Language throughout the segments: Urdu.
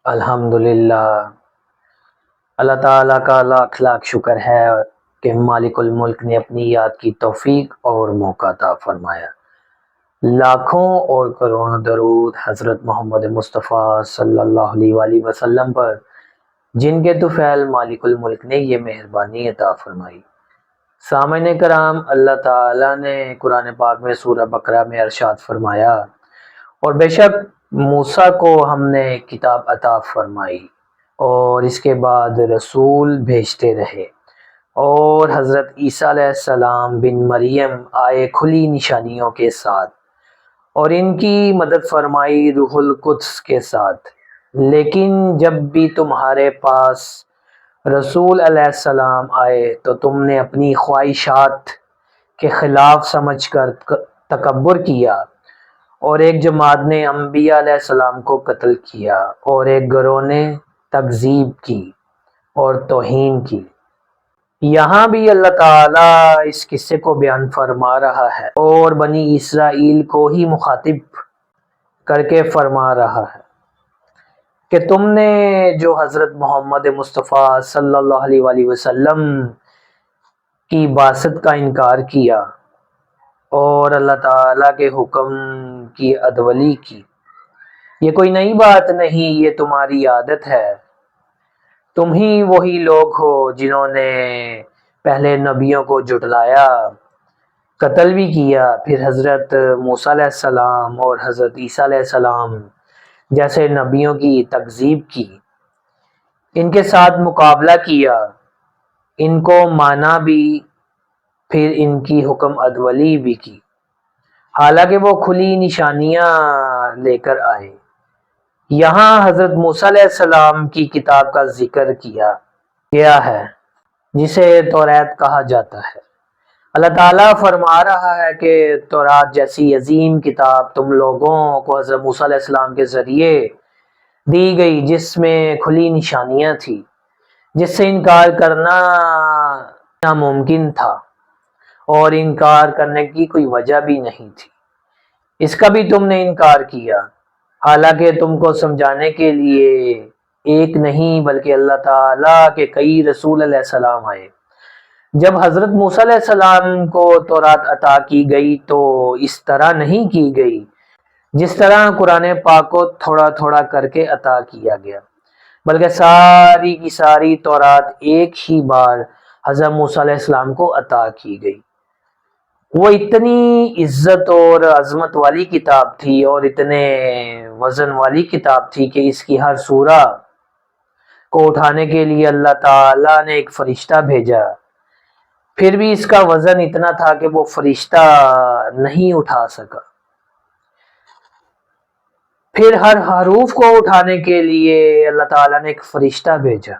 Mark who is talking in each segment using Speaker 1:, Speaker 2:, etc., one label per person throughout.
Speaker 1: الحمدللہ، اللہ تعالیٰ کا لاکھ لاکھ شکر ہے کہ مالک الملک نے اپنی یاد کی توفیق اور موقع عطا فرمایا۔ لاکھوں اور کروڑوں درود حضرت محمد مصطفیٰ صلی اللہ علیہ وآلہ وسلم پر، جن کے طفیل مالک الملک نے یہ مہربانی عطا فرمائی۔ سامعین کرام، اللہ تعالیٰ نے قرآن پاک میں سورہ بقرہ میں ارشاد فرمایا، اور بے شک موسیٰ کو ہم نے کتاب عطا فرمائی اور اس کے بعد رسول بھیجتے رہے، اور حضرت عیسیٰ علیہ السلام بن مریم آئے کھلی نشانیوں کے ساتھ، اور ان کی مدد فرمائی روح القدس کے ساتھ۔ لیکن جب بھی تمہارے پاس رسول علیہ السلام آئے تو تم نے اپنی خواہشات کے خلاف سمجھ کر تکبر کیا، اور ایک جماعت نے انبیاء علیہ السلام کو قتل کیا، اور ایک گروہ نے تکذیب کی اور توہین کی۔ یہاں بھی اللہ تعالیٰ اس قصے کو بیان فرما رہا ہے اور بنی اسرائیل کو ہی مخاطب کر کے فرما رہا ہے کہ تم نے جو حضرت محمد مصطفیٰ صلی اللہ علیہ وآلہ وسلم کی بعثت کا انکار کیا اور اللہ تعالیٰ کے حکم کی عدولی کی، یہ کوئی نئی بات نہیں، یہ تمہاری عادت ہے۔ تم ہی وہی لوگ ہو جنہوں نے پہلے نبیوں کو جھٹلایا، قتل بھی کیا، پھر حضرت موسیٰ علیہ السلام اور حضرت عیسیٰ علیہ السلام جیسے نبیوں کی تکذیب کی، ان کے ساتھ مقابلہ کیا، ان کو مانا بھی، پھر ان کی حکم عدولی بھی کی، حالانکہ وہ کھلی نشانیاں لے کر آئے۔ یہاں حضرت موسیٰ علیہ السلام کی کتاب کا ذکر کیا گیا ہے جسے توریت کہا جاتا ہے۔ اللہ تعالیٰ فرما رہا ہے کہ تورات جیسی عظیم کتاب تم لوگوں کو حضرت موسیٰ علیہ السلام کے ذریعے دی گئی، جس میں کھلی نشانیاں تھی، جس سے انکار کرنا ناممکن تھا اور انکار کرنے کی کوئی وجہ بھی نہیں تھی۔ اس کا بھی تم نے انکار کیا، حالانکہ تم کو سمجھانے کے لیے ایک نہیں بلکہ اللہ تعالیٰ کے کئی رسول علیہ السلام آئے۔ جب حضرت موسیٰ علیہ السلام کو تورات عطا کی گئی تو اس طرح نہیں کی گئی جس طرح قرآن پاک کو تھوڑا تھوڑا کر کے عطا کیا گیا، بلکہ ساری کی ساری تورات ایک ہی بار حضرت موسیٰ علیہ السلام کو عطا کی گئی۔ وہ اتنی عزت اور عظمت والی کتاب تھی اور اتنے وزن والی کتاب تھی کہ اس کی ہر سورہ کو اٹھانے کے لیے اللہ تعالیٰ نے ایک فرشتہ بھیجا، پھر بھی اس کا وزن اتنا تھا کہ وہ فرشتہ نہیں اٹھا سکا۔ پھر ہر حروف کو اٹھانے کے لیے اللہ تعالیٰ نے ایک فرشتہ بھیجا،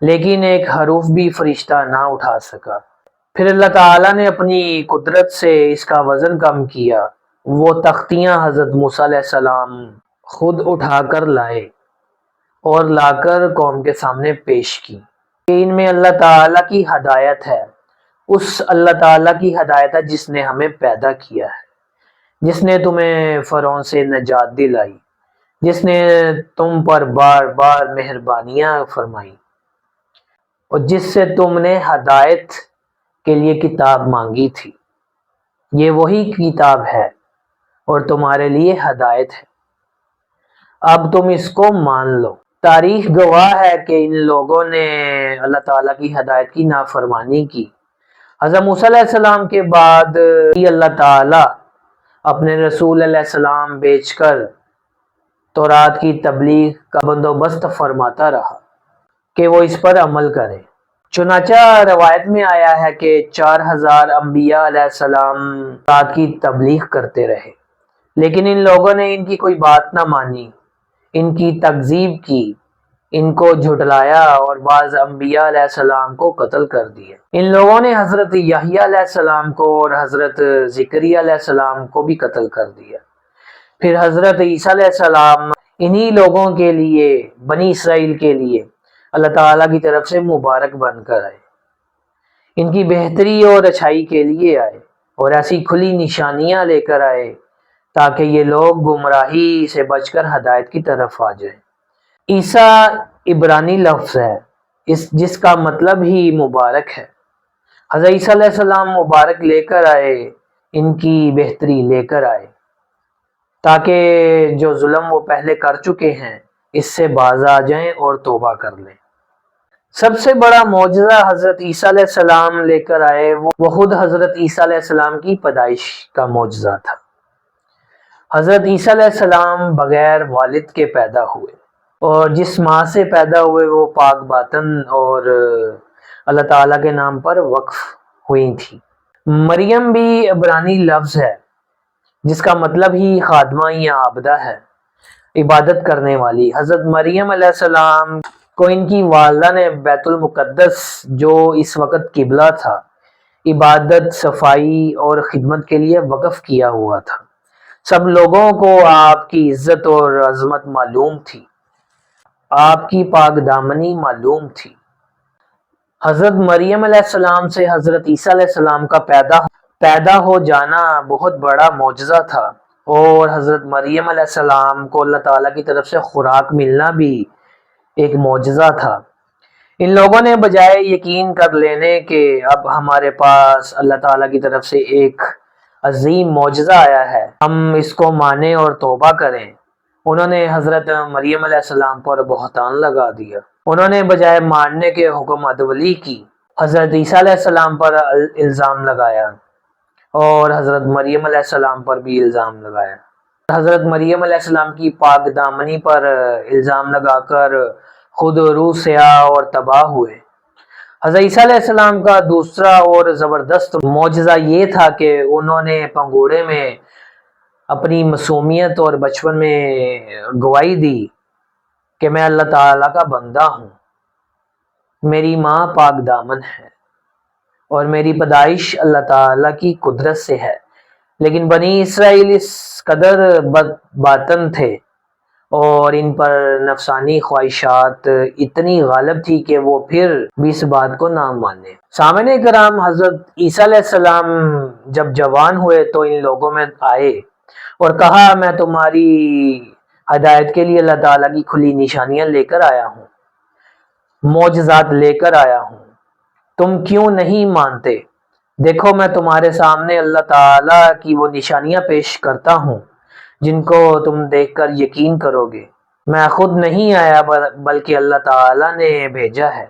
Speaker 1: لیکن ایک حروف بھی فرشتہ نہ اٹھا سکا۔ پھر اللہ تعالیٰ نے اپنی قدرت سے اس کا وزن کم کیا، وہ تختیاں حضرت موسیٰ علیہ السلام خود اٹھا کر لائے اور لا کر قوم کے سامنے پیش کی۔ ان میں اللہ تعالیٰ کی ہدایت ہے، اس اللہ تعالیٰ کی ہدایت ہے جس نے ہمیں پیدا کیا ہے، جس نے تمہیں فرعون سے نجات دلائی، جس نے تم پر بار بار مہربانیاں فرمائی، اور جس سے تم نے ہدایت کے لیے کتاب مانگی تھی۔ یہ وہی کتاب ہے اور تمہارے لیے ہدایت ہے، اب تم اس کو مان لو۔ تاریخ گواہ ہے کہ ان لوگوں نے اللہ تعالیٰ کی ہدایت کی نافرمانی کی۔ حضرت موسیٰ علیہ السلام کے بعد اللہ تعالیٰ اپنے رسول علیہ السلام بھیج کر تورات کی تبلیغ کا بندوبست فرماتا رہا کہ وہ اس پر عمل کرے۔ چنانچہ روایت میں آیا ہے کہ 4000 انبیاء علیہ السلام تورات کی تبلیغ کرتے رہے، لیکن ان لوگوں نے ان کی کوئی بات نہ مانی، ان کی تکذیب کی، ان کو جھٹلایا اور بعض انبیاء علیہ السلام کو قتل کر دیا۔ ان لوگوں نے حضرت یحییٰ علیہ السلام کو اور حضرت زکریا علیہ السلام کو بھی قتل کر دیا۔ پھر حضرت عیسیٰ علیہ السلام انہی لوگوں کے لیے، بنی اسرائیل کے لیے اللہ تعالیٰ کی طرف سے مبارک بن کر آئے، ان کی بہتری اور اچھائی کے لیے آئے، اور ایسی کھلی نشانیاں لے کر آئے تاکہ یہ لوگ گمراہی سے بچ کر ہدایت کی طرف آ جائیں۔ عیسیٰ عبرانی لفظ ہے جس کا مطلب ہی مبارک ہے۔ حضرت عیسیٰ علیہ السلام مبارک لے کر آئے، ان کی بہتری لے کر آئے، تاکہ جو ظلم وہ پہلے کر چکے ہیں اس سے باز آ جائیں اور توبہ کر لیں۔ سب سے بڑا معجزہ حضرت عیسیٰ علیہ السلام لے کر آئے وہ خود حضرت عیسیٰ علیہ السلام کی پیدائش کا معجزہ تھا۔ حضرت عیسیٰ علیہ السلام بغیر والد کے پیدا ہوئے، اور جس ماں سے پیدا ہوئے وہ پاک باطن اور اللہ تعالیٰ کے نام پر وقف ہوئی تھی۔ مریم بھی عبرانی لفظ ہے جس کا مطلب ہی خادمہ یا عابدہ ہے، عبادت کرنے والی۔ حضرت مریم علیہ السلام کو ان کی والدہ نے بیت المقدس جو اس وقت قبلہ تھا، عبادت، صفائی اور خدمت کے لیے وقف کیا ہوا تھا۔ سب لوگوں کو آپ کی عزت اور عظمت معلوم تھی، آپ کی پاک دامنی معلوم تھی۔ حضرت مریم علیہ السلام سے حضرت عیسیٰ علیہ السلام کا پیدا ہو جانا بہت بڑا معجزہ تھا، اور حضرت مریم علیہ السلام کو اللہ تعالیٰ کی طرف سے خوراک ملنا بھی ایک معجزہ تھا۔ ان لوگوں نے بجائے یقین کر لینے کہ اب ہمارے پاس اللہ تعالیٰ کی طرف سے ایک عظیم معجزہ آیا ہے، ہم اس کو مانیں اور توبہ کریں، انہوں نے حضرت مریم علیہ السلام پر بہتان لگا دیا۔ انہوں نے بجائے ماننے کے حکم عدولی کی، حضرت عیسیٰ علیہ السلام پر الزام لگایا اور حضرت مریم علیہ السلام پر بھی الزام لگایا۔ حضرت مریم علیہ السلام کی پاک دامنی پر الزام لگا کر خود روح سیاہ اور تباہ ہوئے۔ حضرت عیسیٰ علیہ السلام کا دوسرا اور زبردست معجزہ یہ تھا کہ انہوں نے پنگوڑے میں اپنی معصومیت اور بچپن میں گواہی دی کہ میں اللہ تعالیٰ کا بندہ ہوں، میری ماں پاک دامن ہے اور میری پیدائش اللہ تعالیٰ کی قدرت سے ہے۔ لیکن بنی اسرائیل اس قدر باطن تھے اور ان پر نفسانی خواہشات اتنی غالب تھی کہ وہ پھر بھی اس بات کو نہ مانے۔ سامعین کرام، حضرت عیسیٰ علیہ السلام جب جوان ہوئے تو ان لوگوں میں آئے اور کہا میں تمہاری ہدایت کے لیے اللہ تعالیٰ کی کھلی نشانیاں لے کر آیا ہوں، معجزات لے کر آیا ہوں، تم کیوں نہیں مانتے؟ دیکھو میں تمہارے سامنے اللہ تعالیٰ کی وہ نشانیاں پیش کرتا ہوں جن کو تم دیکھ کر یقین کرو گے۔ میں خود نہیں آیا بلکہ اللہ تعالیٰ نے بھیجا ہے۔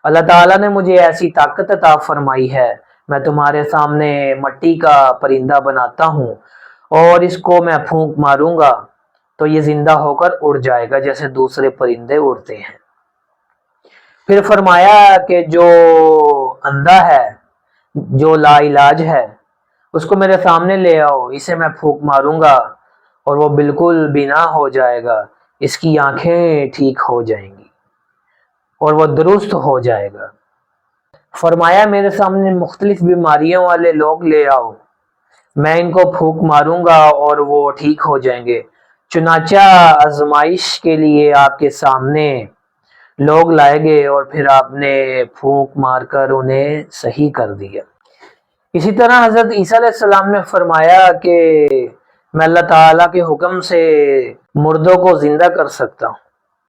Speaker 1: اللہ تعالیٰ نے مجھے ایسی طاقت عطا فرمائی ہے، میں تمہارے سامنے مٹی کا پرندہ بناتا ہوں اور اس کو میں پھونک ماروں گا تو یہ زندہ ہو کر اڑ جائے گا جیسے دوسرے پرندے اڑتے ہیں۔ پھر فرمایا کہ جو اندھا ہے، جو لا علاج ہے، اس کو میرے سامنے لے آؤ، اسے میں پھونک ماروں گا اور وہ بالکل بینا ہو جائے گا، اس کی آنکھیں ٹھیک ہو جائیں گی اور وہ درست ہو جائے گا۔ فرمایا میرے سامنے مختلف بیماریوں والے لوگ لے آؤ، میں ان کو پھونک ماروں گا اور وہ ٹھیک ہو جائیں گے۔ چنانچہ آزمائش کے لیے آپ کے سامنے لوگ لائے گئے اور پھر آپ نے پھونک مار کر انہیں صحیح کر دیا۔ اسی طرح حضرت عیسیٰ علیہ السلام نے فرمایا کہ میں اللہ تعالیٰ کے حکم سے مردوں کو زندہ کر سکتا ہوں۔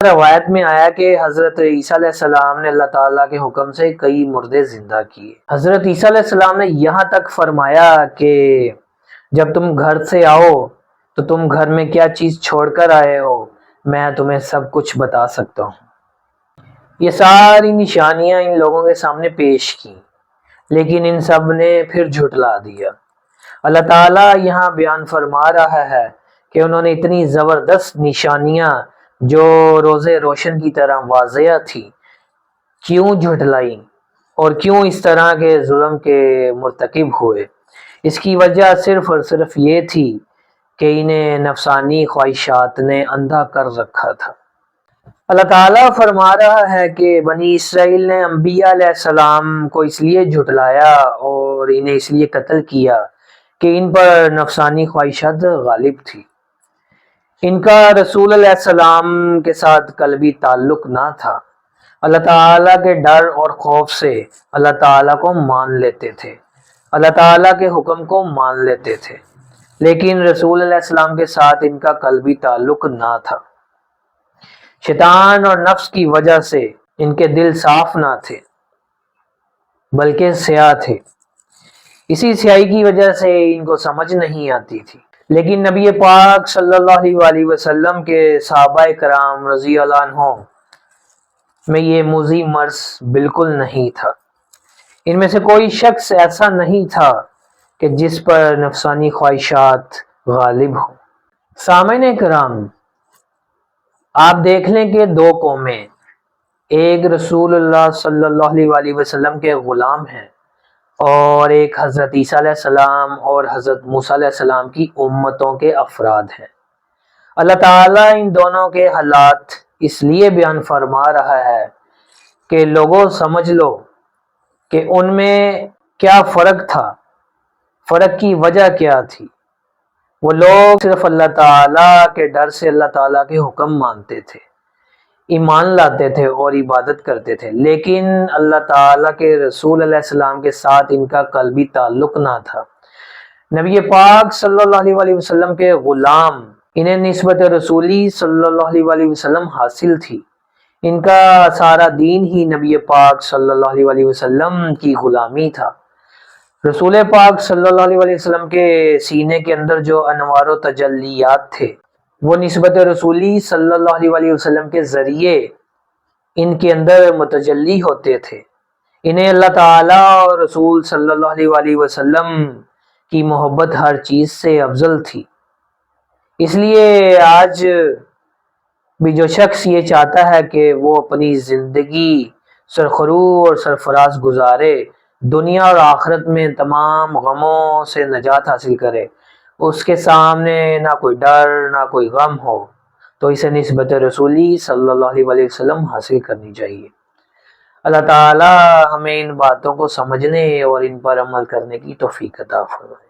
Speaker 1: روایت میں آیا کہ حضرت عیسیٰ علیہ السلام نے اللہ تعالیٰ کے حکم سے کئی مردے زندہ کیے۔ حضرت عیسیٰ علیہ السلام نے یہاں تک فرمایا کہ جب تم گھر سے آؤ تو تم گھر میں کیا چیز چھوڑ کر آئے ہو میں تمہیں سب کچھ بتا سکتا ہوں۔ یہ ساری نشانیاں ان لوگوں کے سامنے پیش کی، لیکن ان سب نے پھر جھٹلا دیا۔ اللہ تعالیٰ یہاں بیان فرما رہا ہے کہ انہوں نے اتنی زبردست نشانیاں جو روزے روشن کی طرح واضح تھی کیوں جھٹلائی اور کیوں اس طرح کے ظلم کے مرتکب ہوئے؟ اس کی وجہ صرف اور صرف یہ تھی کہ انہیں نفسانی خواہشات نے اندھا کر رکھا تھا۔ اللہ تعالیٰ فرما رہا ہے کہ بنی اسرائیل نے انبیاء علیہ السلام کو اس لیے جھٹلایا اور انہیں اس لیے قتل کیا کہ ان پر نفسانی خواہشات غالب تھی۔ ان کا رسول علیہ السلام کے ساتھ قلبی تعلق نہ تھا۔ اللہ تعالیٰ کے ڈر اور خوف سے اللہ تعالیٰ کو مان لیتے تھے، اللہ تعالیٰ کے حکم کو مان لیتے تھے، لیکن رسول علیہ السلام کے ساتھ ان کا قلبی تعلق نہ تھا۔ شیطان اور نفس کی وجہ سے ان کے دل صاف نہ تھے بلکہ سیاہ تھے، اسی سیاہی کی وجہ سے ان کو سمجھ نہیں آتی تھی۔ لیکن نبی پاک صلی اللہ علیہ وسلم کے صحابہ کرام رضی اللہ عنہم میں یہ موذی مرض بالکل نہیں تھا۔ ان میں سے کوئی شخص ایسا نہیں تھا کہ جس پر نفسانی خواہشات غالب ہوں۔ سامعین کرام، آپ دیکھ لیں کہ دو قومیں، ایک رسول اللہ صلی اللہ علیہ وسلم کے غلام ہیں اور ایک حضرت عیسیٰ علیہ السلام اور حضرت موسیٰ علیہ السلام کی امتوں کے افراد ہیں۔ اللہ تعالیٰ ان دونوں کے حالات اس لیے بیان فرما رہا ہے کہ لوگوں سمجھ لو کہ ان میں کیا فرق تھا، فرق کی وجہ کیا تھی۔ وہ لوگ صرف اللہ تعالیٰ کے ڈر سے اللہ تعالیٰ کے حکم مانتے تھے، ایمان لاتے تھے اور عبادت کرتے تھے، لیکن اللہ تعالیٰ کے رسول علیہ السلام کے ساتھ ان کا قلبی تعلق نہ تھا۔ نبی پاک صلی اللہ علیہ وسلم کے غلام، انہیں نسبت رسولی صلی اللہ علیہ وسلم حاصل تھی۔ ان کا سارا دین ہی نبی پاک صلی اللہ علیہ وسلم کی غلامی تھا۔ رسول پاک صلی اللہ علیہ وسلم کے سینے کے اندر جو انوار و تجلیات تھے، وہ نسبت رسولی صلی اللہ علیہ وسلم کے ذریعے ان کے اندر متجلی ہوتے تھے۔ انہیں اللہ تعالیٰ اور رسول صلی اللہ علیہ وسلم کی محبت ہر چیز سے افضل تھی۔ اس لیے آج بھی جو شخص یہ چاہتا ہے کہ وہ اپنی زندگی سرخرو اور سرفراز گزارے، دنیا اور آخرت میں تمام غموں سے نجات حاصل کرے، اس کے سامنے نہ کوئی ڈر نہ کوئی غم ہو، تو اسے نسبت رسولی صلی اللہ علیہ وسلم حاصل کرنی چاہیے۔ اللہ تعالی ہمیں ان باتوں کو سمجھنے اور ان پر عمل کرنے کی توفیق عطا فرمائے۔